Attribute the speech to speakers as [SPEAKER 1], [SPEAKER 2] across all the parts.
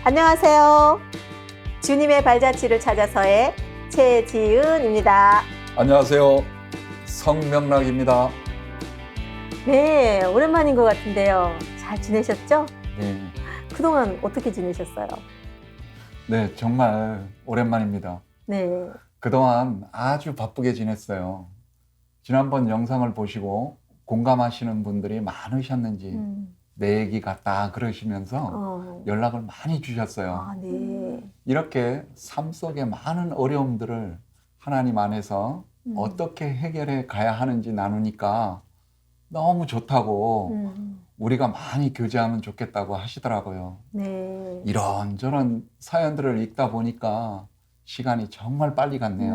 [SPEAKER 1] 안녕하세요. 주님의 발자취를 찾아서의 최지은입니다.
[SPEAKER 2] 안녕하세요. 성명락입니다.
[SPEAKER 1] 네, 오랜만인 것 같은데요. 잘 지내셨죠?
[SPEAKER 2] 네,
[SPEAKER 1] 그동안 어떻게 지내셨어요?
[SPEAKER 2] 네, 정말 오랜만입니다.
[SPEAKER 1] 네.
[SPEAKER 2] 그동안 아주 바쁘게 지냈어요. 지난번 영상을 보시고 공감하시는 분들이 많으셨는지 내 얘기 같다 그러시면서 연락을 많이 주셨어요.
[SPEAKER 1] 아, 네.
[SPEAKER 2] 이렇게 삶 속의 많은 어려움들을 하나님 안에서 어떻게 해결해 가야 하는지 나누니까 너무 좋다고 우리가 많이 교제하면 좋겠다고 하시더라고요.
[SPEAKER 1] 네.
[SPEAKER 2] 이런저런 사연들을 읽다 보니까 시간이 정말 빨리 갔네요.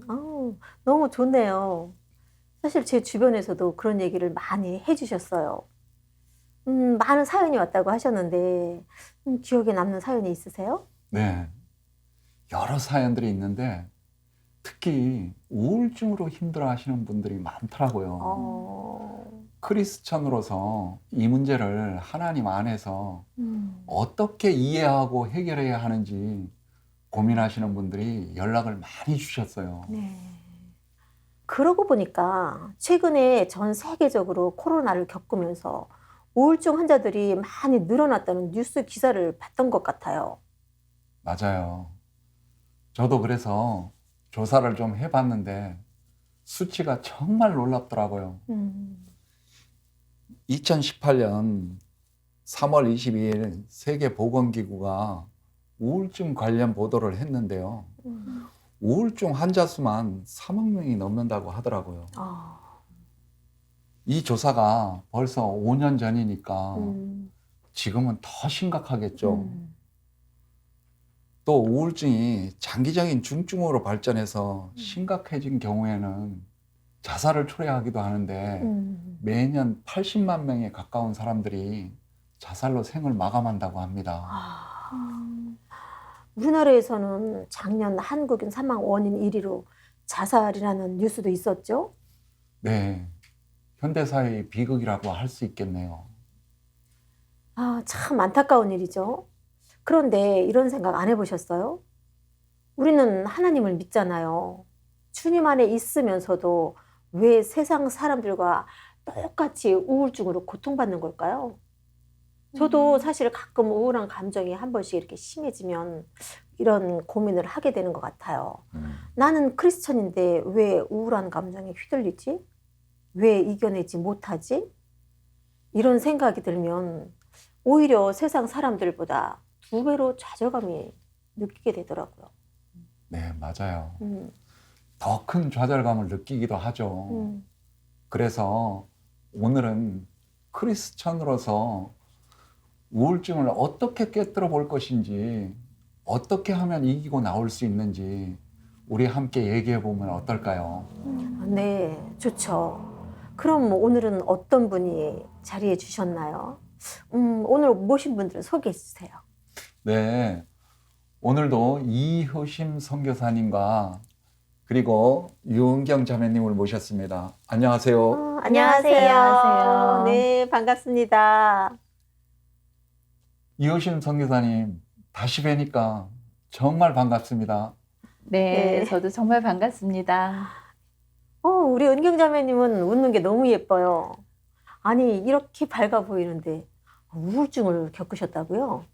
[SPEAKER 1] 아우, 너무 좋네요. 사실 제 주변에서도 그런 얘기를 많이 해주셨어요. 많은 사연이 왔다고 하셨는데, 기억에 남는 사연이 있으세요?
[SPEAKER 2] 네, 여러 사연들이 있는데 특히 우울증으로 힘들어 하시는 분들이 많더라고요. 크리스천으로서 이 문제를 하나님 안에서 어떻게 이해하고 해결해야 하는지 고민하시는 분들이 연락을 많이 주셨어요.
[SPEAKER 1] 네. 그러고 보니까 최근에 전 세계적으로 코로나를 겪으면서 우울증 환자들이 많이 늘어났다는 뉴스 기사를 봤던 것 같아요.
[SPEAKER 2] 맞아요. 저도 그래서 조사를 좀 해봤는데 수치가 정말 놀랍더라고요. 2018년 3월 22일 세계보건기구가 우울증 관련 보도를 했는데요. 우울증 환자 수만 3억 명이 넘는다고 하더라고요. 이 조사가 벌써 5년 전이니까 지금은 더 심각하겠죠. 또 우울증이 장기적인 중증으로 발전해서 심각해진 경우에는 자살을 초래하기도 하는데 매년 80만 명에 가까운 사람들이 자살로 생을 마감한다고 합니다.
[SPEAKER 1] 우리나라에서는 작년 한국인 사망 원인 1위로 자살이라는 뉴스도 있었죠?
[SPEAKER 2] 네, 현대사회의 비극이라고 할 수 있겠네요.
[SPEAKER 1] 아, 참 안타까운 일이죠. 그런데 이런 생각 안 해보셨어요? 우리는 하나님을 믿잖아요. 주님 안에 있으면서도 왜 세상 사람들과 똑같이 우울증으로 고통받는 걸까요? 저도 사실 가끔 우울한 감정이 한 번씩 이렇게 심해지면 이런 고민을 하게 되는 것 같아요. 나는 크리스천인데 왜 우울한 감정에 휘둘리지? 왜 이겨내지 못하지? 이런 생각이 들면 오히려 세상 사람들보다 2배로 좌절감이 느끼게 되더라고요.
[SPEAKER 2] 네, 맞아요. 더 큰 좌절감을 느끼기도 하죠. 그래서 오늘은 크리스천으로서 우울증을 어떻게 깨뜨려 볼 것인지, 어떻게 하면 이기고 나올 수 있는지 우리 함께 얘기해 보면 어떨까요?
[SPEAKER 1] 네, 좋죠. 그럼 오늘은 어떤 분이 자리해 주셨나요? 오늘 모신 분들 소개해 주세요.
[SPEAKER 2] 네, 오늘도 이효심 선교사님과 그리고 유은경 자매님을 모셨습니다. 안녕하세요.
[SPEAKER 1] 안녕하세요.
[SPEAKER 3] 안녕하세요.
[SPEAKER 1] 네, 반갑습니다.
[SPEAKER 2] 이효심 선교사님, 다시 뵈니까 정말 반갑습니다.
[SPEAKER 3] 네,
[SPEAKER 1] 네.
[SPEAKER 3] 저도 정말 반갑습니다.
[SPEAKER 1] 우리 은경자매님은 웃는 게 너무 예뻐요. 아니, 이렇게 밝아 보이는데 우울증을 겪으셨다고요?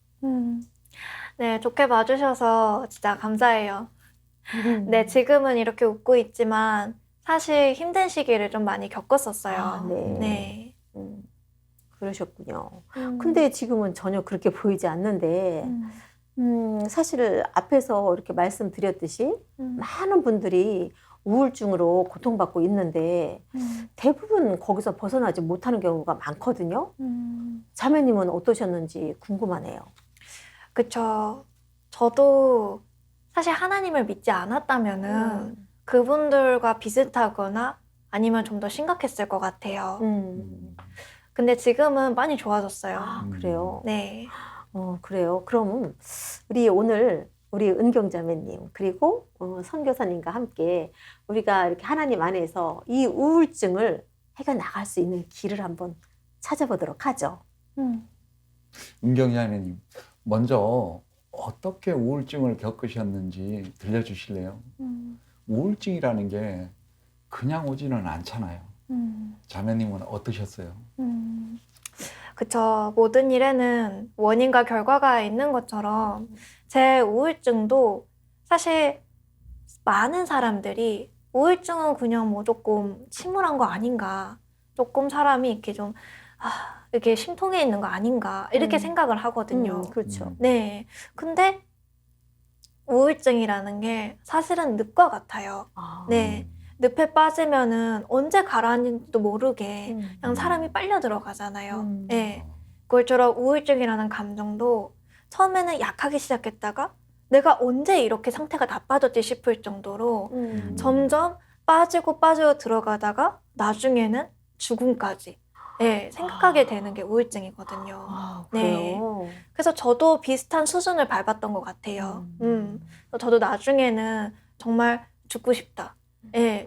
[SPEAKER 4] 네, 좋게 봐주셔서 진짜 감사해요. 네, 지금은 이렇게 웃고 있지만 사실 힘든 시기를 좀 많이 겪었었어요.
[SPEAKER 1] 아, 네.
[SPEAKER 4] 네.
[SPEAKER 1] 그러셨군요. 근데 지금은 전혀 그렇게 보이지 않는데, 사실 앞에서 이렇게 말씀드렸듯이 많은 분들이 우울증으로 고통받고 있는데 대부분 거기서 벗어나지 못하는 경우가 많거든요. 자매님은 어떠셨는지 궁금하네요.
[SPEAKER 4] 그쵸. 저도 사실 하나님을 믿지 않았다면은 그분들과 비슷하거나 아니면 좀 더 심각했을 것 같아요. 근데 지금은 많이 좋아졌어요.
[SPEAKER 1] 아, 그래요?
[SPEAKER 4] 네.
[SPEAKER 1] 그래요. 그럼 우리 은경자매님 그리고 선교사님과 함께 우리가 이렇게 하나님 안에서 이 우울증을 해결 나갈 수 있는 길을 한번 찾아보도록 하죠.
[SPEAKER 2] 은경자매님, 먼저 어떻게 우울증을 겪으셨는지 들려주실래요? 우울증이라는 게 그냥 오지는 않잖아요. 자매님은 어떠셨어요?
[SPEAKER 4] 그쵸. 모든 일에는 원인과 결과가 있는 것처럼 제 우울증도 사실 많은 사람들이 우울증은 그냥 뭐 조금 침울한 거 아닌가, 조금 사람이 이렇게 좀, 이렇게 심통해 있는 거 아닌가, 이렇게 생각을 하거든요.
[SPEAKER 1] 그렇죠.
[SPEAKER 4] 네. 근데 우울증이라는 게 사실은 늪과 같아요.
[SPEAKER 1] 아.
[SPEAKER 4] 네. 늪에 빠지면은 언제 가라앉는지도 모르게 그냥 사람이 빨려 들어가잖아요. 네. 그것처럼 우울증이라는 감정도 처음에는 약하게 시작했다가 내가 언제 이렇게 상태가 나빠졌지 싶을 정도로 점점 빠지고 들어가다가 나중에는 죽음까지 생각하게 되는 게 우울증이거든요.
[SPEAKER 1] 아,
[SPEAKER 4] 네.
[SPEAKER 1] 그래요?
[SPEAKER 4] 그래서 저도 비슷한 수준을 밟았던 것 같아요. 저도 나중에는 정말 죽고 싶다.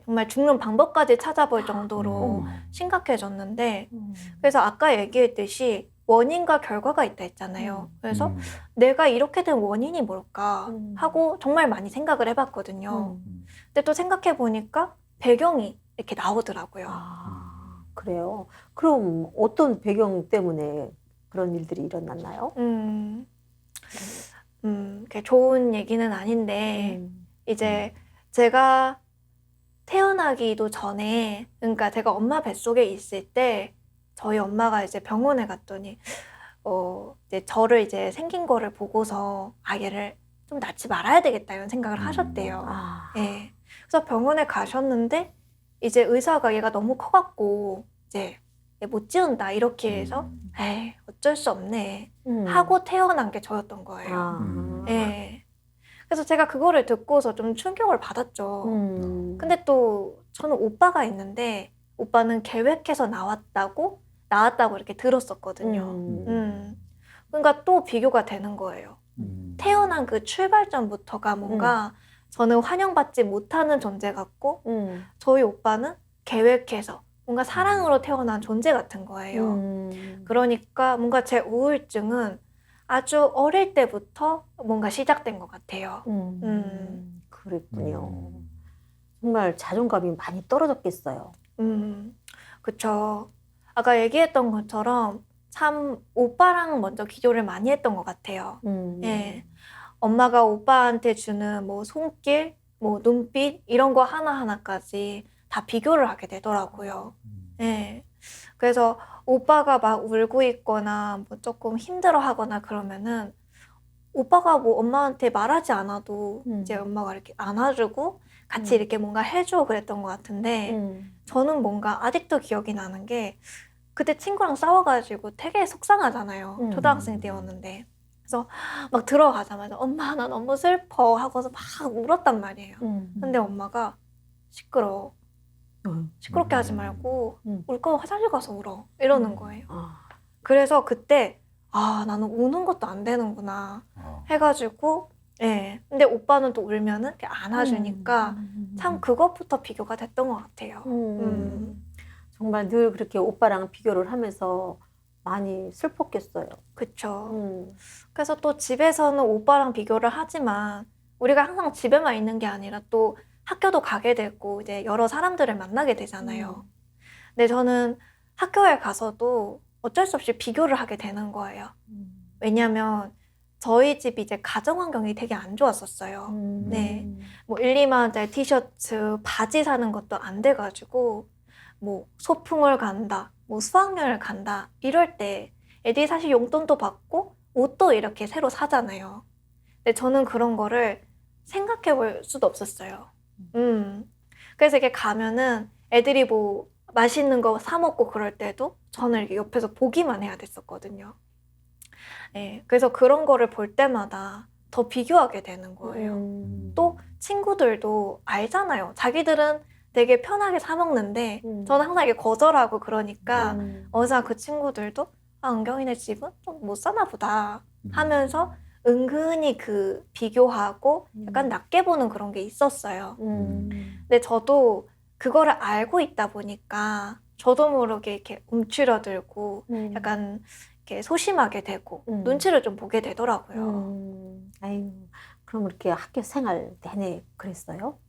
[SPEAKER 4] 정말 죽는 방법까지 찾아볼 정도로 심각해졌는데, 그래서 아까 얘기했듯이 원인과 결과가 있다 했잖아요. 그래서 내가 이렇게 된 원인이 뭘까 하고 정말 많이 생각을 해봤거든요. 근데 또 생각해보니까 배경이 이렇게 나오더라고요.
[SPEAKER 1] 아, 그래요? 그럼 어떤 배경 때문에 그런 일들이 일어났나요?
[SPEAKER 4] 그게 좋은 얘기는 아닌데, 이제 제가 태어나기도 전에, 그러니까 제가 엄마 뱃속에 있을 때 저희 엄마가 이제 병원에 갔더니 이제 저를 이제 생긴 거를 보고서 얘를 좀 낳지 말아야 되겠다 이런 생각을 하셨대요.
[SPEAKER 1] 아.
[SPEAKER 4] 예. 그래서 병원에 가셨는데 이제 의사가 얘가 너무 커갖고 이제 얘 못 지운다 이렇게 해서 에이 어쩔 수 없네 하고 태어난 게 저였던 거예요.
[SPEAKER 1] 아.
[SPEAKER 4] 예. 그래서 제가 그거를 듣고서 좀 충격을 받았죠. 근데 또 저는 오빠가 있는데 오빠는 계획해서 나왔다고 이렇게 들었었거든요. 그러니까 또 비교가 되는 거예요. 태어난 그 출발점부터가 뭔가 저는 환영받지 못하는 존재 같고 저희 오빠는 계획해서 뭔가 사랑으로 태어난 존재 같은 거예요. 그러니까 뭔가 제 우울증은 아주 어릴 때부터 뭔가 시작된 것 같아요.
[SPEAKER 1] 그랬군요. 정말 자존감이 많이 떨어졌겠어요.
[SPEAKER 4] 그쵸. 아까 얘기했던 것처럼 참 오빠랑 먼저 기도를 많이 했던 것 같아요. 예. 엄마가 오빠한테 주는 뭐 손길, 뭐 눈빛 이런 거 하나하나까지 다 비교를 하게 되더라고요. 예. 그래서 오빠가 막 울고 있거나 뭐 조금 힘들어하거나 그러면은 오빠가 뭐 엄마한테 말하지 않아도 이제 엄마가 이렇게 안아주고 같이 이렇게 뭔가 해주고 그랬던 것 같은데 저는 뭔가 아직도 기억이 나는 게 그때 친구랑 싸워가지고 되게 속상하잖아요. 초등학생 때였는데. 그래서 막 들어가자마자 엄마 나 너무 슬퍼 하고서 막 울었단 말이에요. 근데 엄마가 시끄러워. 시끄럽게 하지 말고 울 거면 화장실 가서 울어. 이러는 거예요. 그래서 그때 나는 우는 것도 안 되는구나 해가지고 예. 근데 오빠는 또 울면은 이렇게 안아주니까 참 그것부터 비교가 됐던 것 같아요.
[SPEAKER 1] 정말 늘 그렇게 오빠랑 비교를 하면서 많이 슬펐겠어요.
[SPEAKER 4] 그쵸. 그래서 또 집에서는 오빠랑 비교를 하지만 우리가 항상 집에만 있는 게 아니라 또 학교도 가게 되고 이제 여러 사람들을 만나게 되잖아요. 근데 저는 학교에 가서도 어쩔 수 없이 비교를 하게 되는 거예요. 왜냐면 저희 집이 이제 가정 환경이 되게 안 좋았었어요. 네. 뭐 1, 2만 원짜리 티셔츠, 바지 사는 것도 안 돼가지고 뭐 소풍을 간다, 뭐 수학여행을 간다 이럴 때 애들이 사실 용돈도 받고 옷도 이렇게 새로 사잖아요. 근데 저는 그런 거를 생각해 볼 수도 없었어요. 그래서 이렇게 가면은 애들이 뭐 맛있는 거 사 먹고 그럴 때도 저는 이렇게 옆에서 보기만 해야 됐었거든요. 네, 그래서 그런 거를 볼 때마다 더 비교하게 되는 거예요. 또 친구들도 알잖아요. 자기들은 되게 편하게 사 먹는데 저는 항상 이렇게 거절하고 그러니까 어느새 그 친구들도 은경이네 집은 좀 못 사나 보다 하면서 은근히 그 비교하고 약간 낮게 보는 그런 게 있었어요. 근데 저도 그거를 알고 있다 보니까 저도 모르게 이렇게 움츠러들고 약간 이렇게 소심하게 되고
[SPEAKER 1] 음.
[SPEAKER 4] 눈치를 좀 보게 되더라고요.
[SPEAKER 1] 아유, 그럼 이렇게 학교 생활 내내 그랬어요?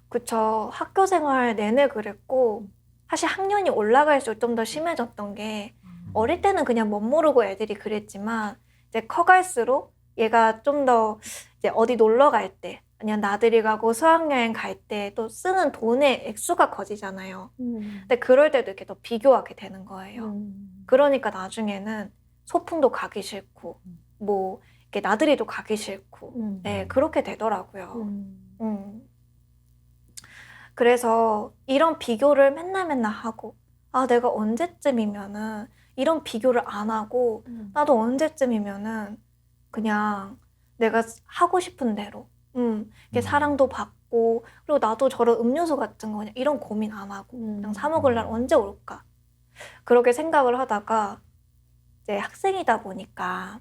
[SPEAKER 4] 그쵸. 학교 생활 내내 그랬고 사실 학년이 올라갈수록 좀 더 심해졌던 게 어릴 때는 그냥 멋모르고 애들이 그랬지만 이제 커갈수록 얘가 좀 더 이제 어디 놀러 갈 때 아니면 나들이 가고 수학여행 갈 때 또 쓰는 돈의 액수가 커지잖아요. 근데 그럴 때도 이렇게 더 비교하게 되는 거예요. 그러니까 나중에는 소풍도 가기 싫고 뭐 이렇게 나들이도 가기 싫고 네, 그렇게 되더라고요. 그래서 이런 비교를 맨날 하고 아 내가 언제쯤이면은 이런 비교를 안 하고 나도 언제쯤이면은 그냥 내가 하고 싶은 대로 이렇게 사랑도 받고 그리고 나도 저런 음료수 같은 거 그냥 이런 고민 안 하고 그냥 사 먹을 날 언제 올까 그렇게 생각을 하다가 이제 학생이다 보니까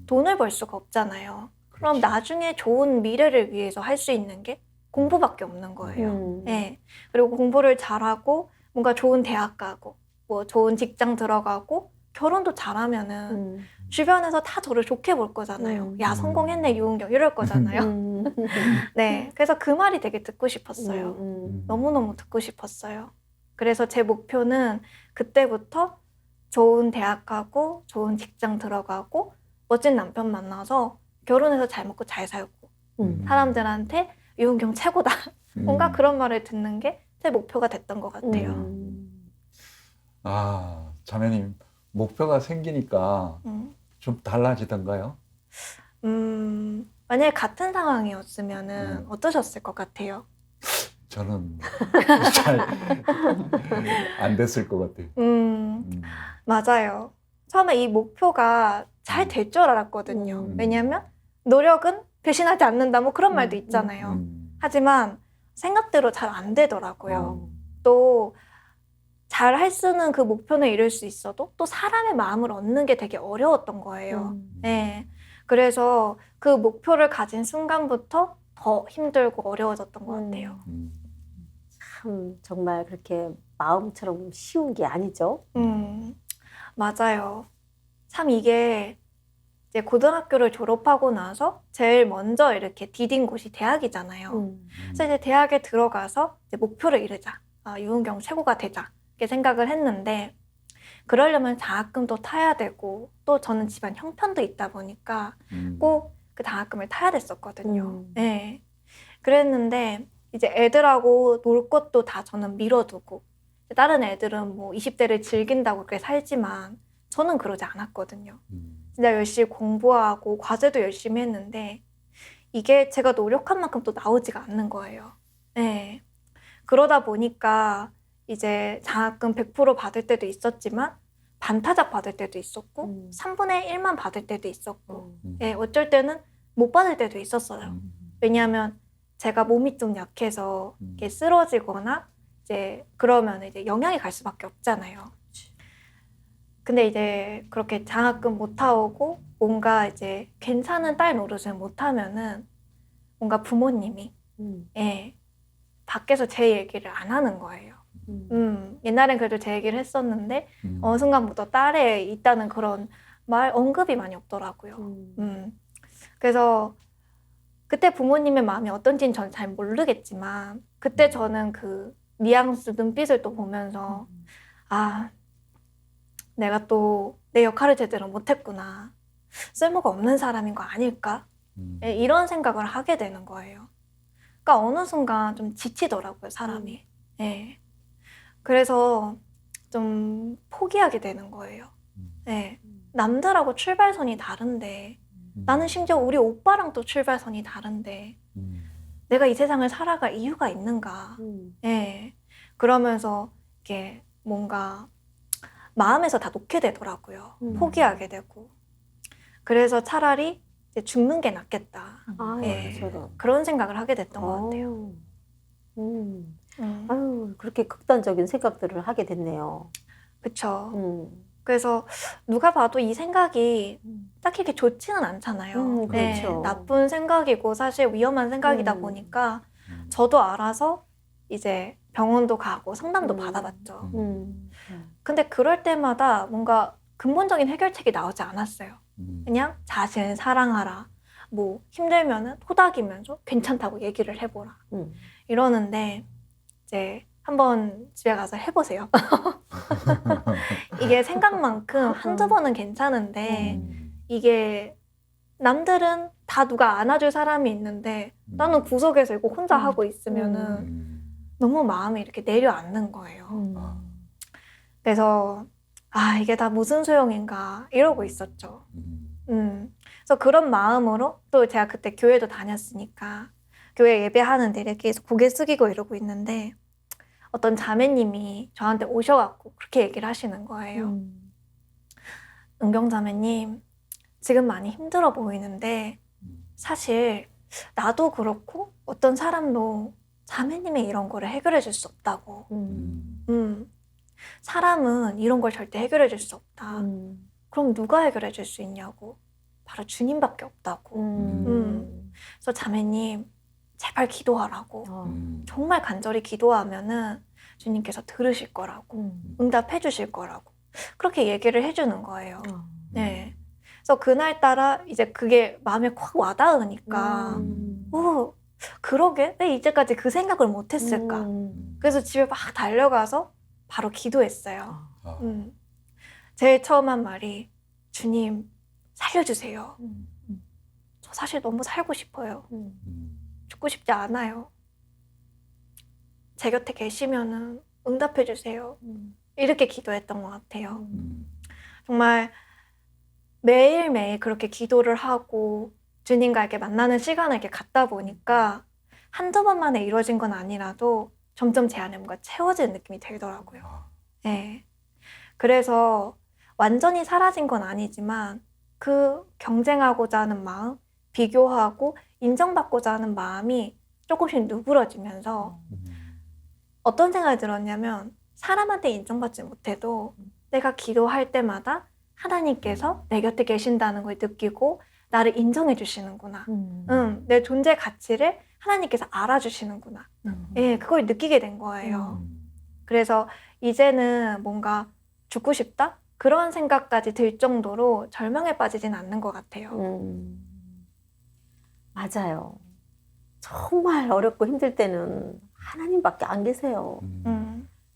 [SPEAKER 4] 돈을 벌 수가 없잖아요. 그럼
[SPEAKER 2] 그렇지.
[SPEAKER 4] 나중에 좋은 미래를 위해서 할 수 있는 게 공부밖에 없는 거예요. 네. 그리고 공부를 잘하고 뭔가 좋은 대학 가고 뭐 좋은 직장 들어가고 결혼도 잘하면은 주변에서 다 저를 좋게 볼 거잖아요. 야 성공했네 유은경 이럴 거잖아요. 네. 그래서 그 말이 되게 듣고 싶었어요. 너무너무 듣고 싶었어요. 그래서 제 목표는 그때부터 좋은 대학 가고 좋은 직장 들어가고 멋진 남편 만나서 결혼해서 잘 먹고 잘 살고 사람들한테 유은경 최고다. 뭔가 그런 말을 듣는 게 제 목표가 됐던 것 같아요.
[SPEAKER 2] 아, 자매님, 목표가 생기니까 좀 달라지던가요?
[SPEAKER 4] 만약에 같은 상황이었으면은 어떠셨을 것 같아요?
[SPEAKER 2] 저는 잘 안 됐을 것 같아요.
[SPEAKER 4] 맞아요. 처음에 이 목표가 잘 될 줄 알았거든요. 왜냐면 노력은 배신하지 않는다 뭐 그런 말도 있잖아요. 하지만 생각대로 잘 안 되더라고요. 또 잘 할 수는 그 목표는 이룰 수 있어도 또 사람의 마음을 얻는 게 되게 어려웠던 거예요. 네. 그래서 그 목표를 가진 순간부터 더 힘들고 어려워졌던 것 같아요.
[SPEAKER 1] 참 정말 그렇게 마음처럼 쉬운 게 아니죠.
[SPEAKER 4] 맞아요. 참 이게 이제 고등학교를 졸업하고 나서 제일 먼저 이렇게 디딘 곳이 대학이잖아요. 그래서 이제 대학에 들어가서 이제 목표를 이루자. 아, 유은경 최고가 되자. 이렇게 생각을 했는데 그러려면 장학금도 타야 되고 또 저는 집안 형편도 있다 보니까 꼭 그 장학금을 타야 됐었거든요. 네. 그랬는데 이제 애들하고 놀 것도 다 저는 미뤄두고 다른 애들은 뭐 20대를 즐긴다고 그렇게 살지만 저는 그러지 않았거든요. 진짜 열심히 공부하고 과제도 열심히 했는데 이게 제가 노력한 만큼 또 나오지가 않는 거예요. 네. 그러다 보니까 이제 장학금 100% 받을 때도 있었지만 반타작 받을 때도 있었고 3분의 1만 받을 때도 있었고 네, 어쩔 때는 못 받을 때도 있었어요. 왜냐하면 제가 몸이 좀 약해서 이렇게 쓰러지거나 이제 그러면 이제 영향이 갈 수밖에 없잖아요. 근데 이제 그렇게 장학금 못 타오고 뭔가 이제 괜찮은 딸 노릇을 못 하면은 뭔가 부모님이 예, 밖에서 제 얘기를 안 하는 거예요. 옛날엔 그래도 제 얘기를 했었는데 어느 순간부터 딸에 있다는 그런 말 언급이 많이 없더라고요. 그래서 그때 부모님의 마음이 어떤지는 저는 잘 모르겠지만 그때 저는 그 뉘앙스 눈빛을 또 보면서 아 내가 또 내 역할을 제대로 못했구나 쓸모가 없는 사람인 거 아닐까 예, 이런 생각을 하게 되는 거예요. 그러니까 어느 순간 좀 지치더라고요 사람이. 예. 그래서 좀 포기하게 되는 거예요. 예. 남들하고 출발선이 다른데 나는 심지어 우리 오빠랑 또 출발선이 다른데 내가 이 세상을 살아갈 이유가 있는가. 예. 그러면서 이게 뭔가 마음에서 다 놓게 되더라고요. 포기하게 되고. 그래서 차라리 이제 죽는 게 낫겠다.
[SPEAKER 1] 아,
[SPEAKER 4] 예.
[SPEAKER 1] 저런.
[SPEAKER 4] 그런 생각을 하게 됐던 것 같아요.
[SPEAKER 1] 아유, 그렇게 극단적인 생각들을 하게 됐네요.
[SPEAKER 4] 그쵸. 그래서 누가 봐도 이 생각이 딱히 이렇게 좋지는 않잖아요. 네,
[SPEAKER 1] 그렇죠.
[SPEAKER 4] 나쁜 생각이고 사실 위험한 생각이다 보니까 저도 알아서 이제 병원도 가고 상담도 받아봤죠. 근데 그럴 때마다 뭔가 근본적인 해결책이 나오지 않았어요. 그냥 자신을 사랑하라. 뭐 힘들면은 토닥이면서 괜찮다고 얘기를 해보라. 이러는데 이제 한번 집에 가서 해보세요. 이게 생각만큼 한두 번은 괜찮은데 이게 남들은 다 누가 안아줄 사람이 있는데 나는 구석에서 이거 혼자 하고 있으면은 너무 마음이 이렇게 내려앉는 거예요. 그래서 아, 이게 다 무슨 소용인가 이러고 있었죠. 그래서 그런 마음으로 또 제가 그때 교회도 다녔으니까 교회 예배하는데 이렇게 고개 숙이고 이러고 있는데 어떤 자매님이 저한테 오셔갖고 그렇게 얘기를 하시는 거예요. 은경 자매님, 지금 많이 힘들어 보이는데 사실 나도 그렇고 어떤 사람도 자매님의 이런 거를 해결해 줄 수 없다고. 사람은 이런 걸 절대 해결해 줄 수 없다. 그럼 누가 해결해 줄 수 있냐고. 바로 주님밖에 없다고. 그래서 자매님 제발 기도하라고. 정말 간절히 기도하면은 주님께서 들으실 거라고. 응답해 주실 거라고. 그렇게 얘기를 해주는 거예요. 네. 그래서 그날따라 이제 그게 마음에 확 와닿으니까 오, 그러게 왜 이제까지 그 생각을 못했을까. 그래서 집에 막 달려가서 바로 기도했어요. 제일 처음 한 말이 주님 살려주세요. 저 사실 너무 살고 싶어요. 죽고 싶지 않아요. 제 곁에 계시면은 응답해 주세요. 이렇게 기도했던 것 같아요. 정말 매일매일 그렇게 기도를 하고 주님과 이렇게 만나는 시간을 이렇게 갖다 보니까 한두 번 만에 이루어진 건 아니라도 점점 제 안에 뭔가 채워지는 느낌이 들더라고요. 네. 그래서 완전히 사라진 건 아니지만 그 경쟁하고자 하는 마음, 비교하고 인정받고자 하는 마음이 조금씩 누그러지면서 어떤 생각이 들었냐면 사람한테 인정받지 못해도 내가 기도할 때마다 하나님께서 내 곁에 계신다는 걸 느끼고 나를 인정해 주시는구나. 내 존재 가치를 하나님께서 알아주시는구나. 예, 그걸 느끼게 된 거예요. 그래서 이제는 뭔가 죽고 싶다? 그런 생각까지 들 정도로 절망에 빠지진 않는 것 같아요.
[SPEAKER 1] 맞아요. 정말 어렵고 힘들 때는 하나님밖에 안 계세요.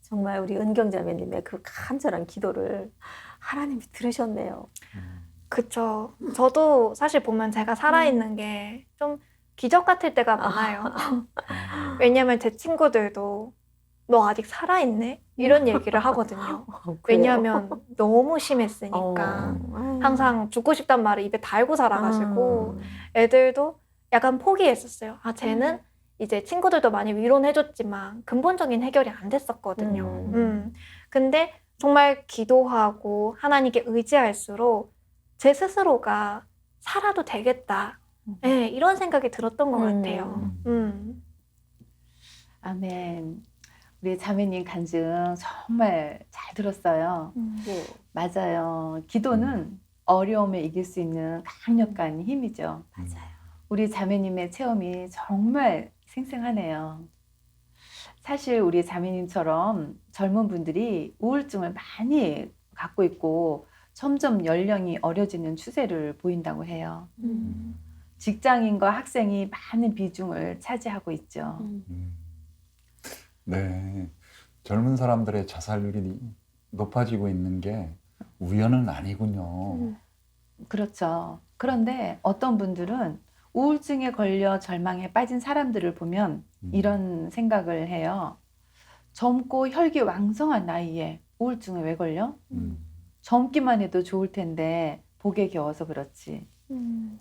[SPEAKER 1] 정말 우리 은경자매님의 그 간절한 기도를 하나님이 들으셨네요.
[SPEAKER 4] 그쵸. 저도 사실 보면 제가 살아있는 게 좀 기적 같을 때가 많아요. 왜냐면 제 친구들도 너 아직 살아있네? 이런 얘기를 하거든요. 왜냐면 너무 심했으니까. 항상 죽고 싶단 말을 입에 달고 살아가지고 애들도 약간 포기했었어요. 아, 쟤는 이제 친구들도 많이 위로는 해줬지만 근본적인 해결이 안 됐었거든요. 근데 정말 기도하고 하나님께 의지할수록 제 스스로가 살아도 되겠다. 네, 이런 생각이 들었던 것 같아요.
[SPEAKER 3] 아멘. 우리 자매님 간증 정말 잘 들었어요.
[SPEAKER 1] 네.
[SPEAKER 3] 맞아요. 기도는 어려움을 이길 수 있는 강력한 힘이죠.
[SPEAKER 1] 맞아요.
[SPEAKER 3] 우리 자매님의 체험이 정말 생생하네요. 사실 우리 자매님처럼 젊은 분들이 우울증을 많이 갖고 있고 점점 연령이 어려지는 추세를 보인다고 해요. 직장인과 학생이 많은 비중을 차지하고 있죠.
[SPEAKER 2] 네, 젊은 사람들의 자살률이 높아지고 있는 게 우연은 아니군요.
[SPEAKER 3] 그렇죠. 그런데 어떤 분들은 우울증에 걸려 절망에 빠진 사람들을 보면 이런 생각을 해요. 젊고 혈기왕성한 나이에 우울증에 왜 걸려? 젊기만 해도 좋을 텐데 복에 겨워서 그렇지.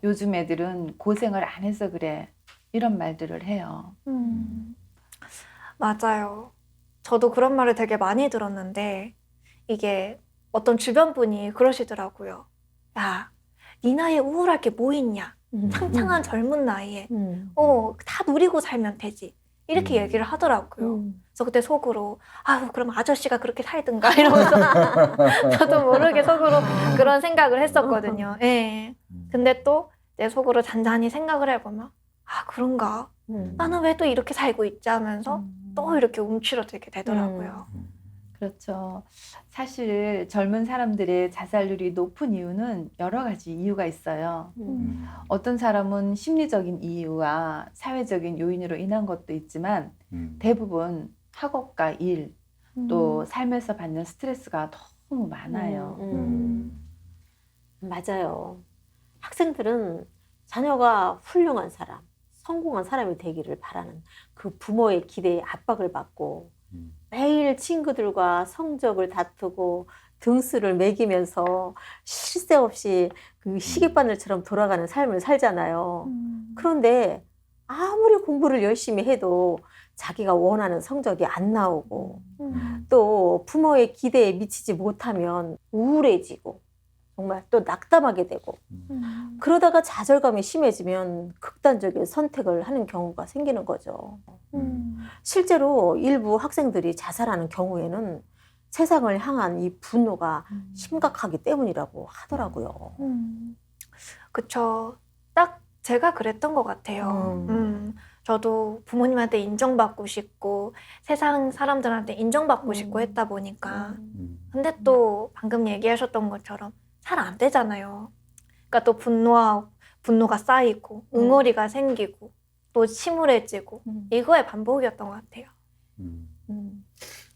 [SPEAKER 3] 요즘 애들은 고생을 안 해서 그래. 이런 말들을 해요.
[SPEAKER 4] 맞아요. 저도 그런 말을 되게 많이 들었는데 이게 어떤 주변 분이 그러시더라고요. 야, 네 나이에 우울할 게 뭐 있냐? 창창한 젊은 나이에 다 누리고 살면 되지. 이렇게 얘기를 하더라고요. 그래서 그때 속으로 아유 그럼 아저씨가 그렇게 살든가 이러면서 저도 모르게 속으로 그런 생각을 했었거든요. 예. 근데 또 내 속으로 잔잔히 생각을 해보면 아 그런가? 나는 왜 또 이렇게 살고 있지 하면서 또 이렇게 움츠러들게 되더라고요.
[SPEAKER 3] 그렇죠. 사실 젊은 사람들의 자살률이 높은 이유는 여러 가지 이유가 있어요. 어떤 사람은 심리적인 이유와 사회적인 요인으로 인한 것도 있지만 대부분 학업과 일, 또 삶에서 받는 스트레스가 너무 많아요.
[SPEAKER 1] 맞아요. 학생들은 자녀가 훌륭한 사람, 성공한 사람이 되기를 바라는 그 부모의 기대에 압박을 받고 매일 친구들과 성적을 다투고 등수를 매기면서 쉴 새 없이 그 시계바늘처럼 돌아가는 삶을 살잖아요. 그런데 아무리 공부를 열심히 해도 자기가 원하는 성적이 안 나오고 또 부모의 기대에 미치지 못하면 우울해지고 정말 또 낙담하게 되고 그러다가 좌절감이 심해지면 극단적인 선택을 하는 경우가 생기는 거죠. 실제로 일부 학생들이 자살하는 경우에는 세상을 향한 이 분노가 심각하기 때문이라고 하더라고요.
[SPEAKER 4] 그쵸. 딱 제가 그랬던 것 같아요. 저도 부모님한테 인정받고 싶고 세상 사람들한테 인정받고 싶고 했다 보니까 근데 또 방금 얘기하셨던 것처럼 잘 안 되잖아요. 그러니까 또 분노가 쌓이고 응어리가 생기고 또 침울해지고 이거의 반복이었던 것 같아요.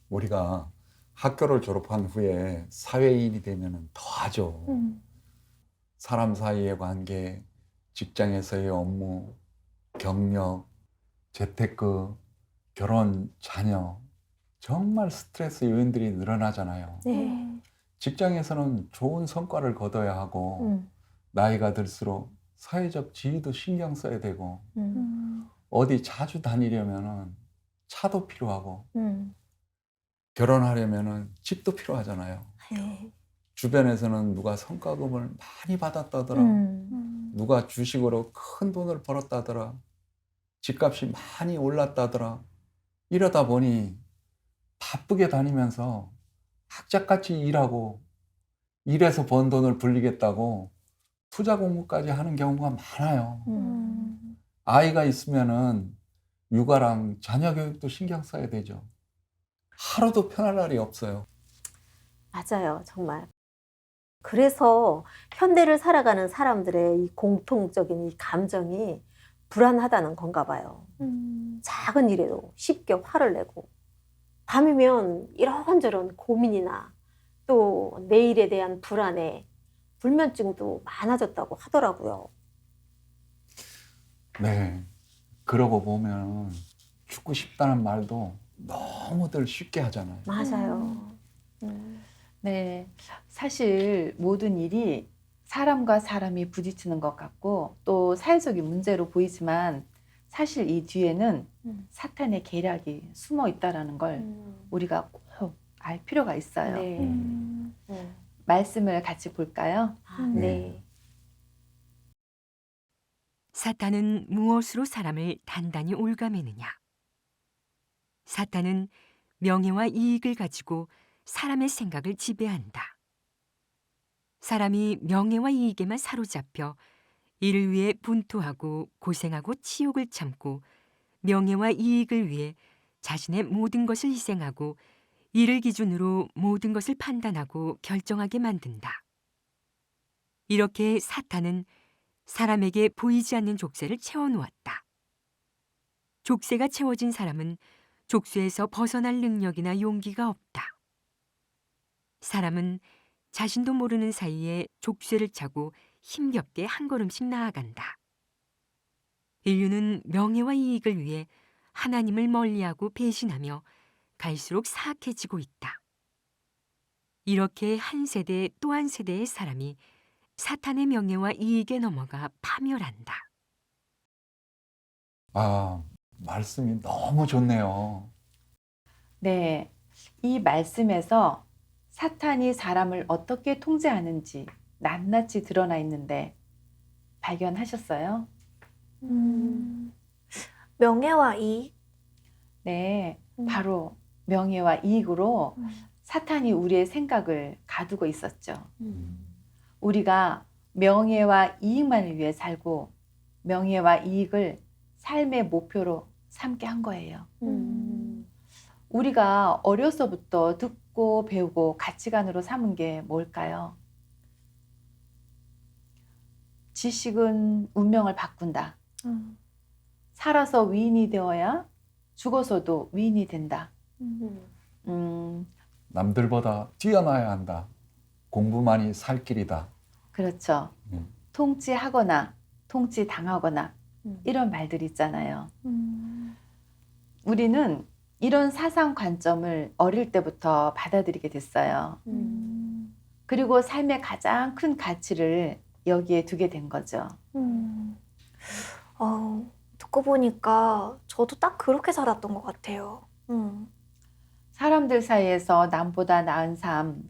[SPEAKER 2] 우리가 학교를 졸업한 후에 사회인이 되면 더 하죠. 사람 사이의 관계, 직장에서의 업무, 경력, 재테크, 결혼, 자녀, 정말 스트레스 요인들이 늘어나잖아요.
[SPEAKER 1] 네.
[SPEAKER 2] 직장에서는 좋은 성과를 거둬야 하고 나이가 들수록 사회적 지위도 신경 써야 되고 어디 자주 다니려면 차도 필요하고 결혼하려면 집도 필요하잖아요.
[SPEAKER 1] 네.
[SPEAKER 2] 주변에서는 누가 성과금을 많이 받았다더라. 누가 주식으로 큰 돈을 벌었다더라. 집값이 많이 올랐다더라. 이러다 보니 바쁘게 다니면서 악착같이 일하고 일해서 번 돈을 불리겠다고 투자 공부까지 하는 경우가 많아요. 아이가 있으면은 육아랑 자녀 교육도 신경 써야 되죠. 하루도 편할 날이 없어요.
[SPEAKER 1] 맞아요, 정말. 그래서 현대를 살아가는 사람들의 이 공통적인 이 감정이 불안하다는 건가 봐요. 작은 일에도 쉽게 화를 내고 밤이면 이런저런 고민이나 또 내일에 대한 불안에 불면증도 많아졌다고 하더라고요.
[SPEAKER 2] 네. 그러고 보면 죽고 싶다는 말도 너무들 쉽게 하잖아요.
[SPEAKER 1] 맞아요.
[SPEAKER 3] 네, 사실 모든 일이 사람과 사람이 부딪히는 것 같고 또 사회적인 문제로 보이지만 사실 이 뒤에는 사탄의 계략이 숨어 있다는 걸 우리가 꼭 알 필요가 있어요.
[SPEAKER 1] 네.
[SPEAKER 3] 말씀을 같이 볼까요?
[SPEAKER 1] 네.
[SPEAKER 5] 사탄은 무엇으로 사람을 단단히 올가매느냐? 사탄은 명예와 이익을 가지고 사람의 생각을 지배한다. 사람이 명예와 이익에만 사로잡혀 이를 위해 분투하고 고생하고 치욕을 참고 명예와 이익을 위해 자신의 모든 것을 희생하고 이를 기준으로 모든 것을 판단하고 결정하게 만든다. 이렇게 사탄은 사람에게 보이지 않는 족쇄를 채워놓았다. 족쇄가 채워진 사람은 족쇄에서 벗어날 능력이나 용기가 없다. 사람은 자신도 모르는 사이에 족쇄를 차고 힘겹게 한 걸음씩 나아간다. 인류는 명예와 이익을 위해 하나님을 멀리하고 배신하며 갈수록 사악해지고 있다. 이렇게 한 세대 또 한 세대의 사람이 사탄의 명예와 이익에 넘어가 파멸한다.
[SPEAKER 2] 아, 말씀이 너무 좋네요.
[SPEAKER 3] 네, 이 말씀에서 사탄이 사람을 어떻게 통제하는지 낱낱이 드러나 있는데 발견하셨어요?
[SPEAKER 4] 명예와 이익?
[SPEAKER 3] 네, 바로 명예와 이익으로 사탄이 우리의 생각을 가두고 있었죠. 우리가 명예와 이익만을 위해 살고 명예와 이익을 삶의 목표로 삼게 한 거예요. 우리가 어려서부터 듣고 배우고 가치관으로 삼은 게 뭘까요? 지식은 운명을 바꾼다. 살아서 위인이 되어야 죽어서도 위인이 된다.
[SPEAKER 2] 남들보다 뛰어나야 한다. 공부만이 살 길이다.
[SPEAKER 3] 그렇죠. 통치하거나 통치당하거나 이런 말들이 있잖아요. 우리는 이런 사상 관점을 어릴 때부터 받아들이게 됐어요. 그리고 삶의 가장 큰 가치를 여기에 두게 된 거죠.
[SPEAKER 4] 듣고 보니까 저도 딱 그렇게 살았던 것 같아요.
[SPEAKER 3] 사람들 사이에서 남보다 나은 삶,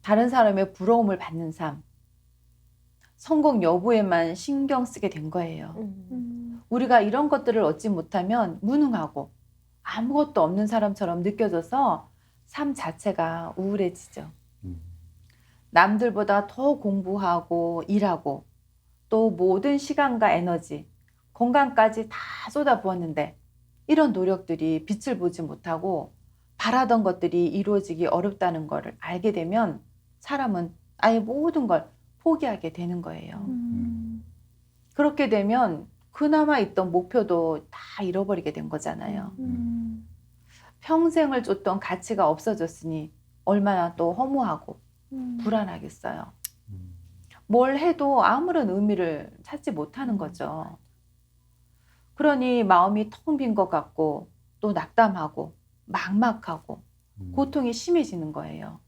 [SPEAKER 3] 다른 사람의 부러움을 받는 삶, 성공 여부에만 신경 쓰게 된 거예요. 우리가 이런 것들을 얻지 못하면 무능하고 아무것도 없는 사람처럼 느껴져서 삶 자체가 우울해지죠. 남들보다 더 공부하고 일하고 또 모든 시간과 에너지, 건강까지 다 쏟아부었는데 이런 노력들이 빛을 보지 못하고 바라던 것들이 이루어지기 어렵다는 것을 알게 되면 사람은 아예 모든 걸 포기하게 되는 거예요. 그렇게 되면 그나마 있던 목표도 다 잃어버리게 된 거잖아요. 평생을 쫓던 가치가 없어졌으니 얼마나 또 허무하고 불안하겠어요. 뭘 해도 아무런 의미를 찾지 못하는 거죠. 그러니 마음이 텅 빈 것 같고 또 낙담하고 막막하고 고통이 심해지는 거예요.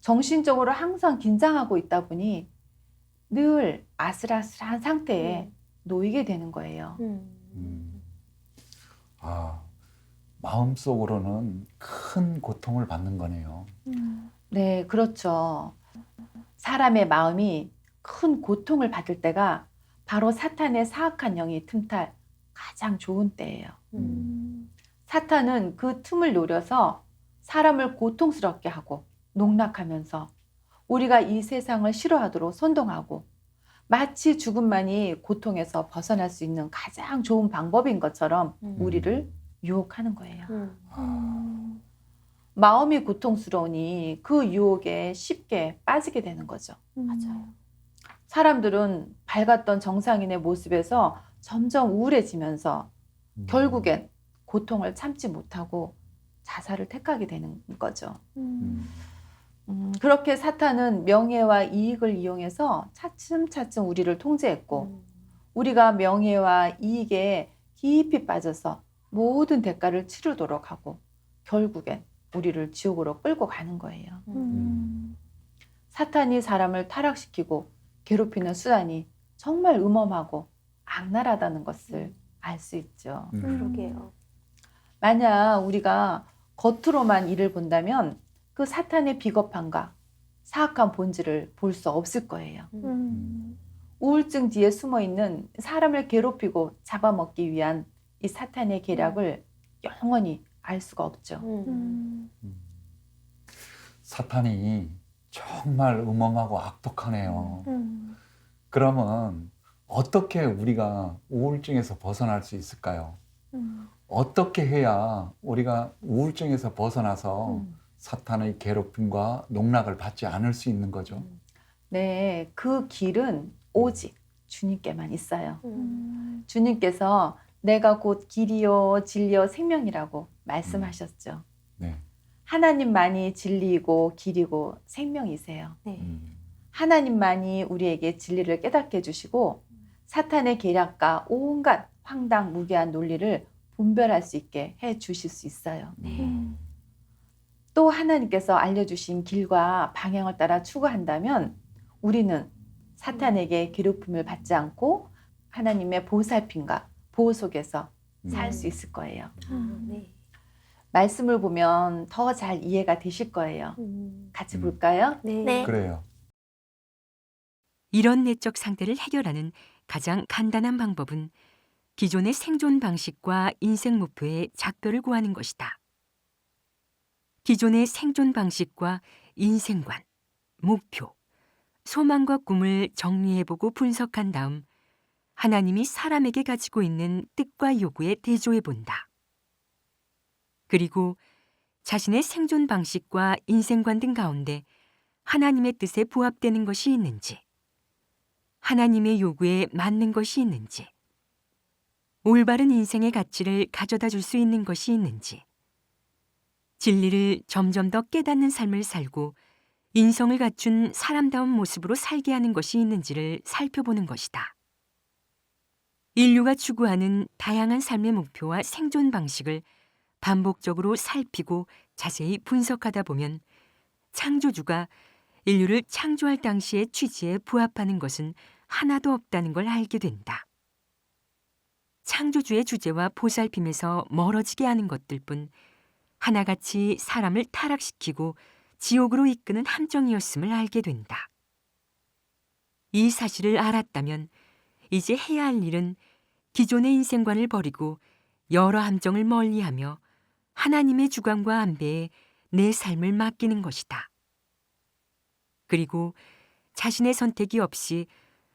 [SPEAKER 3] 정신적으로 항상 긴장하고 있다 보니 늘 아슬아슬한 상태에 놓이게 되는 거예요.
[SPEAKER 2] 마음속으로는 큰 고통을 받는 거네요.
[SPEAKER 3] 네, 그렇죠. 사람의 마음이 큰 고통을 받을 때가 바로 사탄의 사악한 영이 틈탈 가장 좋은 때예요. 사탄은 그 틈을 노려서 사람을 고통스럽게 하고 농락하면서 우리가 이 세상을 싫어하도록 선동하고 마치 죽음만이 고통에서 벗어날 수 있는 가장 좋은 방법인 것처럼 우리를 유혹하는 거예요. 마음이 고통스러우니 그 유혹에 쉽게 빠지게 되는 거죠.
[SPEAKER 1] 맞아요.
[SPEAKER 3] 사람들은 밝았던 정상인의 모습에서 점점 우울해지면서 결국엔 고통을 참지 못하고 자살을 택하게 되는 거죠. 그렇게 사탄은 명예와 이익을 이용해서 차츰차츰 우리를 통제했고 우리가 명예와 이익에 깊이 빠져서 모든 대가를 치르도록 하고 결국엔 우리를 지옥으로 끌고 가는 거예요. 사탄이 사람을 타락시키고 괴롭히는 수단이 정말 음험하고 악랄하다는 것을 알 수 있죠.
[SPEAKER 1] 그러게요.
[SPEAKER 3] 만약 우리가 겉으로만 이를 본다면 그 사탄의 비겁함과 사악한 본질을 볼 수 없을 거예요. 우울증 뒤에 숨어 있는 사람을 괴롭히고 잡아먹기 위한 이 사탄의 계략을 영원히 알 수가 없죠.
[SPEAKER 2] 사탄이 정말 음험하고 악독하네요. 그러면 어떻게 우리가 우울증에서 벗어날 수 있을까요? 어떻게 해야 우리가 우울증에서 벗어나서 사탄의 괴롭힘과 농락을 받지 않을 수 있는 거죠?
[SPEAKER 3] 네, 그 길은 오직 주님께만 있어요. 주님께서 내가 곧 길이요 진리요 생명이라고 말씀하셨죠.
[SPEAKER 2] 네.
[SPEAKER 3] 하나님만이 진리이고 길이고 생명이세요.
[SPEAKER 1] 네.
[SPEAKER 3] 하나님만이 우리에게 진리를 깨닫게 해주시고 사탄의 계략과 온갖 황당무계한 논리를 분별할 수 있게 해주실 수 있어요. 또 하나님께서 알려주신 길과 방향을 따라 추구한다면 우리는 사탄에게 괴롭힘을 받지 않고 하나님의 보살핌과 보호 속에서 살 수 있을 거예요.
[SPEAKER 1] 네.
[SPEAKER 3] 말씀을 보면 더 잘 이해가 되실 거예요. 같이 볼까요?
[SPEAKER 1] 네.
[SPEAKER 4] 네.
[SPEAKER 2] 그래요.
[SPEAKER 5] 이런 내적 상태를 해결하는 가장 간단한 방법은 기존의 생존 방식과 인생 목표의 작별을 구하는 것이다. 기존의 생존 방식과 인생관, 목표, 소망과 꿈을 정리해보고 분석한 다음 하나님이 사람에게 가지고 있는 뜻과 요구에 대조해 본다. 그리고 자신의 생존 방식과 인생관 등 가운데 하나님의 뜻에 부합되는 것이 있는지, 하나님의 요구에 맞는 것이 있는지, 올바른 인생의 가치를 가져다 줄 수 있는 것이 있는지, 진리를 점점 더 깨닫는 삶을 살고 인성을 갖춘 사람다운 모습으로 살게 하는 것이 있는지를 살펴보는 것이다. 인류가 추구하는 다양한 삶의 목표와 생존 방식을 반복적으로 살피고 자세히 분석하다 보면 창조주가 인류를 창조할 당시의 취지에 부합하는 것은 하나도 없다는 걸 알게 된다. 창조주의 주제와 보살핌에서 멀어지게 하는 것들뿐 하나같이 사람을 타락시키고 지옥으로 이끄는 함정이었음을 알게 된다. 이 사실을 알았다면 이제 해야 할 일은 기존의 인생관을 버리고 여러 함정을 멀리하며 하나님의 주관과 안배에 내 삶을 맡기는 것이다. 그리고 자신의 선택이 없이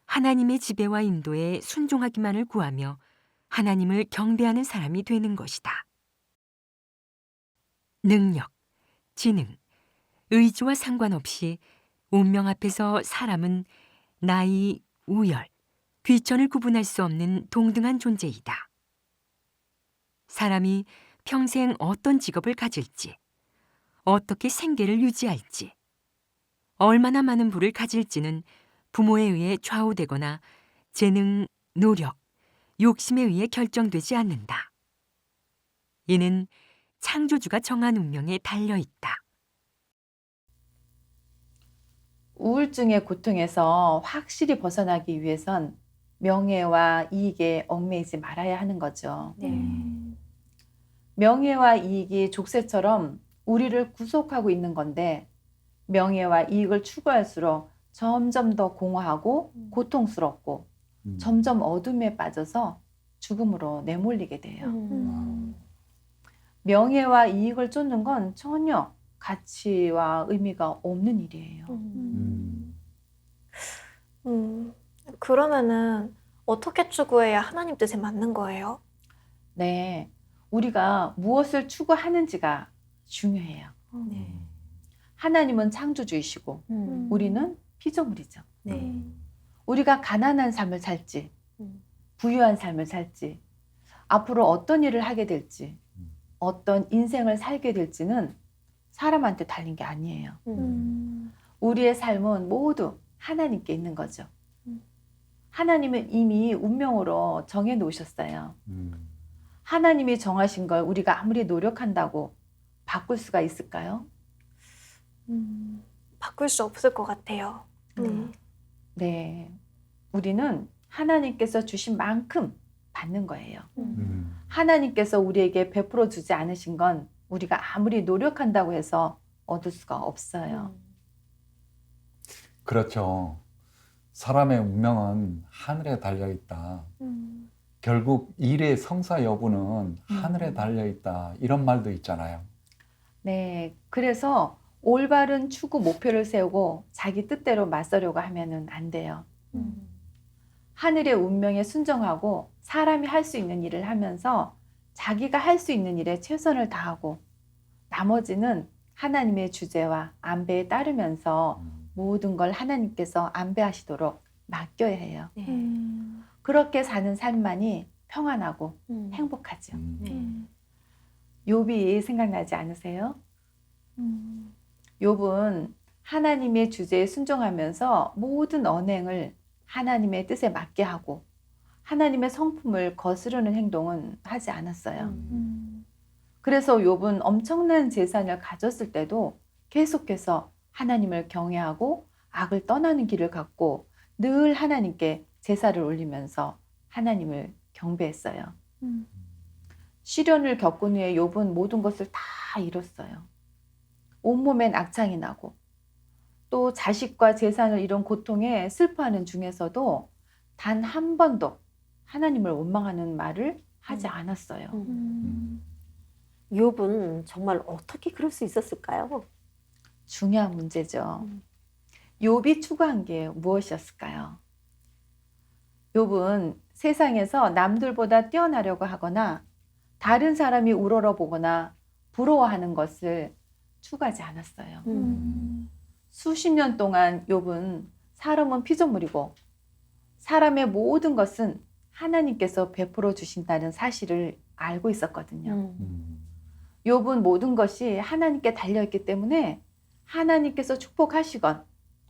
[SPEAKER 5] 하나님의 지배와 인도에 순종하기만을 구하며 하나님을 경배하는 사람이 되는 것이다. 능력, 지능, 의지와 상관없이 운명 앞에서 사람은 나이, 우열, 귀천을 구분할 수 없는 동등한 존재이다. 사람이 평생 어떤 직업을 가질지, 어떻게 생계를 유지할지, 얼마나 많은 부를 가질지는 부모에 의해 좌우되거나 재능, 노력, 욕심에 의해 결정되지 않는다. 이는 창조주가 정한 운명에 달려 있다.
[SPEAKER 3] 우울증의 고통에서 확실히 벗어나기 위해선 명예와 이익에 얽매이지 말아야 하는 거죠. 명예와 이익이 족쇄처럼 우리를 구속하고 있는 건데 명예와 이익을 추구할수록 점점 더 공허하고 고통스럽고 점점 어둠에 빠져서 죽음으로 내몰리게 돼요. 명예와 이익을 쫓는 건 전혀 가치와 의미가 없는 일이에요.
[SPEAKER 4] 그러면은 어떻게 추구해야 하나님 뜻에 맞는 거예요?
[SPEAKER 3] 네, 우리가 무엇을 추구하는지가 중요해요. 하나님은 창조주이시고 우리는 피조물이죠.
[SPEAKER 1] 네.
[SPEAKER 3] 우리가 가난한 삶을 살지, 부유한 삶을 살지, 앞으로 어떤 일을 하게 될지, 어떤 인생을 살게 될지는 사람한테 달린 게 아니에요. 우리의 삶은 모두 하나님께 있는 거죠. 하나님은 이미 운명으로 정해 놓으셨어요. 하나님이 정하신 걸 우리가 아무리 노력한다고 바꿀 수가 있을까요?
[SPEAKER 4] 바꿀 수 없을 것 같아요.
[SPEAKER 3] 네, 우리는 하나님께서 주신 만큼 받는 거예요. 하나님께서 우리에게 베풀어 주지 않으신 건 우리가 아무리 노력한다고 해서 얻을 수가 없어요.
[SPEAKER 2] 그렇죠. 사람의 운명은 하늘에 달려 있다. 결국 일의 성사 여부는 하늘에 달려 있다. 이런 말도 있잖아요.
[SPEAKER 3] 네, 그래서 올바른 추구 목표를 세우고 자기 뜻대로 맞서려고 하면은 안 돼요. 하늘의 운명에 순종하고 사람이 할 수 있는 일을 하면서 자기가 할 수 있는 일에 최선을 다하고 나머지는 하나님의 주제와 안배에 따르면서 모든 걸 하나님께서 안배하시도록 맡겨야 해요. 그렇게 사는 삶만이 평안하고 행복하죠. 욥이 생각나지 않으세요? 욥은 하나님의 주제에 순종하면서 모든 언행을 하나님의 뜻에 맞게 하고 하나님의 성품을 거스르는 행동은 하지 않았어요. 그래서 욥은 엄청난 재산을 가졌을 때도 계속해서 하나님을 경외하고 악을 떠나는 길을 갖고 늘 하나님께 제사를 올리면서 하나님을 경배했어요. 시련을 겪은 후에 욥은 모든 것을 다 잃었어요. 온몸에 낙창이 나고 또 자식과 재산을 잃은 고통에 슬퍼하는 중에서도 단 한 번도 하나님을 원망하는 말을 하지 않았어요.
[SPEAKER 1] 욥은 정말 어떻게 그럴 수 있었을까요?
[SPEAKER 3] 중요한 문제죠. 욥이 추구한 게 무엇이었을까요? 욥은 세상에서 남들보다 뛰어나려고 하거나 다른 사람이 우러러보거나 부러워하는 것을 추구하지 않았어요. 수십 년 동안 욥은 사람은 피조물이고 사람의 모든 것은 하나님께서 베풀어 주신다는 사실을 알고 있었거든요. 욥은 모든 것이 하나님께 달려있기 때문에 하나님께서 축복하시건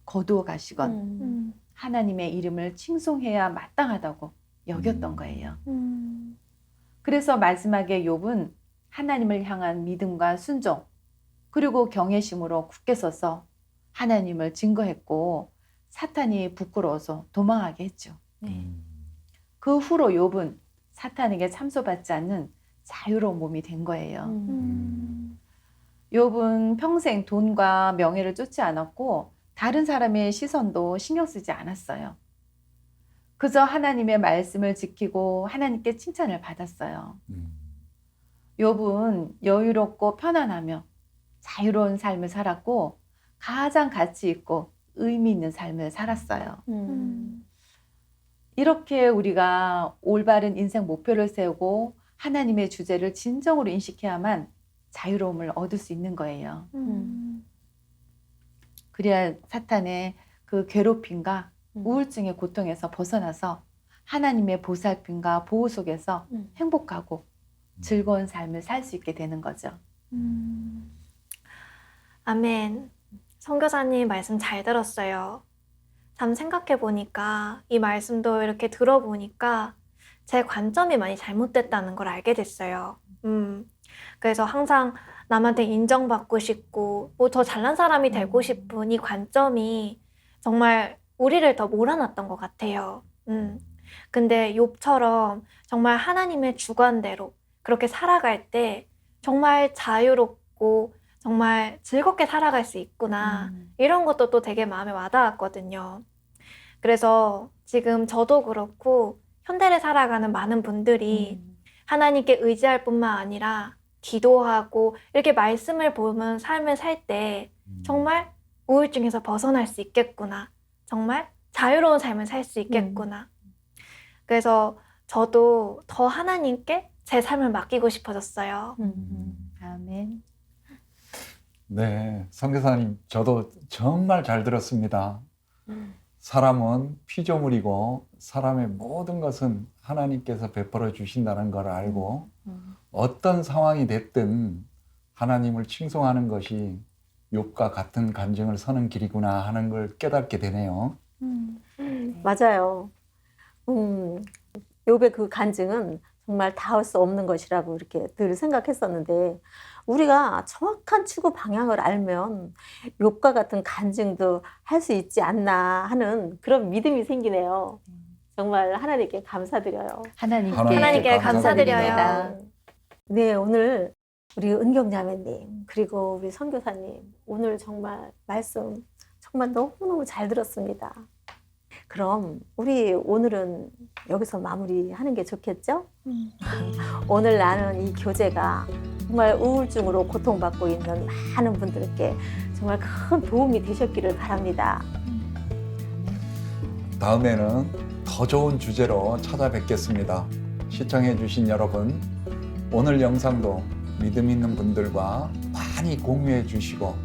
[SPEAKER 3] 거두어 가시건 하나님의 이름을 칭송해야 마땅하다고 여겼던 거예요. 그래서 마지막에 욥은 하나님을 향한 믿음과 순종 그리고 경외심으로 굳게 서서 하나님을 증거했고 사탄이 부끄러워서 도망하게 했죠. 그 후로 욥은 사탄에게 참소받지 않는 자유로운 몸이 된 거예요. 욥은 평생 돈과 명예를 쫓지 않았고 다른 사람의 시선도 신경 쓰지 않았어요. 그저 하나님의 말씀을 지키고 하나님께 칭찬을 받았어요. 욥은 여유롭고 편안하며 자유로운 삶을 살았고 가장 가치 있고 의미 있는 삶을 살았어요. 이렇게 우리가 올바른 인생 목표를 세우고 하나님의 주제를 진정으로 인식해야만 자유로움을 얻을 수 있는 거예요. 그래야 사탄의 그 괴롭힘과 우울증의 고통에서 벗어나서 하나님의 보살핌과 보호 속에서 행복하고 즐거운 삶을 살 수 있게 되는 거죠.
[SPEAKER 4] 아멘. 선교사님 말씀 잘 들었어요. 참 생각해 보니까 이 말씀도 이렇게 들어보니까 제 관점이 많이 잘못됐다는 걸 알게 됐어요. 그래서 항상 남한테 인정받고 싶고 뭐 더 잘난 사람이 되고 싶은 이 관점이 정말 우리를 더 몰아놨던 것 같아요. 근데 욥처럼 정말 하나님의 주관대로 그렇게 살아갈 때 정말 자유롭고 정말 즐겁게 살아갈 수 있구나. 이런 것도 또 되게 마음에 와닿았거든요. 그래서 지금 저도 그렇고 현대를 살아가는 많은 분들이 하나님께 의지할 뿐만 아니라 기도하고 이렇게 말씀을 보면 삶을 살 때 정말 우울증에서 벗어날 수 있겠구나. 정말 자유로운 삶을 살 수 있겠구나. 그래서 저도 더 하나님께 제 삶을 맡기고 싶어졌어요.
[SPEAKER 3] 아멘.
[SPEAKER 2] 네, 선교사님, 저도 정말 잘 들었습니다. 사람은 피조물이고 사람의 모든 것은 하나님께서 베풀어 주신다는 걸 알고 어떤 상황이 됐든 하나님을 칭송하는 것이 욥과 같은 간증을 서는 길이구나 하는 걸 깨닫게 되네요.
[SPEAKER 1] 맞아요. 욥의 그 간증은 정말 닿을 수 없는 것이라고 이렇게 늘 생각했었는데 우리가 정확한 추구 방향을 알면 욥과 같은 간증도 할 수 있지 않나 하는 그런 믿음이 생기네요. 정말 하나님께 감사드려요.
[SPEAKER 4] 하나님께 감사드려요.
[SPEAKER 1] 네, 오늘 우리 은경자매님 그리고 우리 선교사님 오늘 정말 말씀 정말 너무너무 잘 들었습니다. 그럼 우리 오늘은 여기서 마무리하는 게 좋겠죠? 오늘 나눈 이 교재가 정말 우울증으로 고통받고 있는 많은 분들께 정말 큰 도움이 되셨기를 바랍니다.
[SPEAKER 2] 다음에는 더 좋은 주제로 찾아뵙겠습니다. 시청해주신 여러분, 오늘 영상도 믿음 있는 분들과 많이 공유해 주시고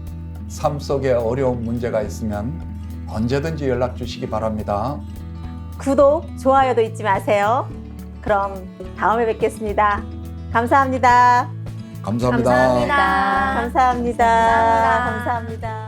[SPEAKER 2] 삶 속에 어려운 문제가 있으면 언제든지 연락 주시기 바랍니다.
[SPEAKER 1] 구독, 좋아요도 잊지 마세요. 그럼 다음에 뵙겠습니다. 감사합니다.
[SPEAKER 2] 감사합니다.
[SPEAKER 4] 감사합니다.
[SPEAKER 1] 감사합니다.
[SPEAKER 4] 감사합니다.
[SPEAKER 1] 감사합니다.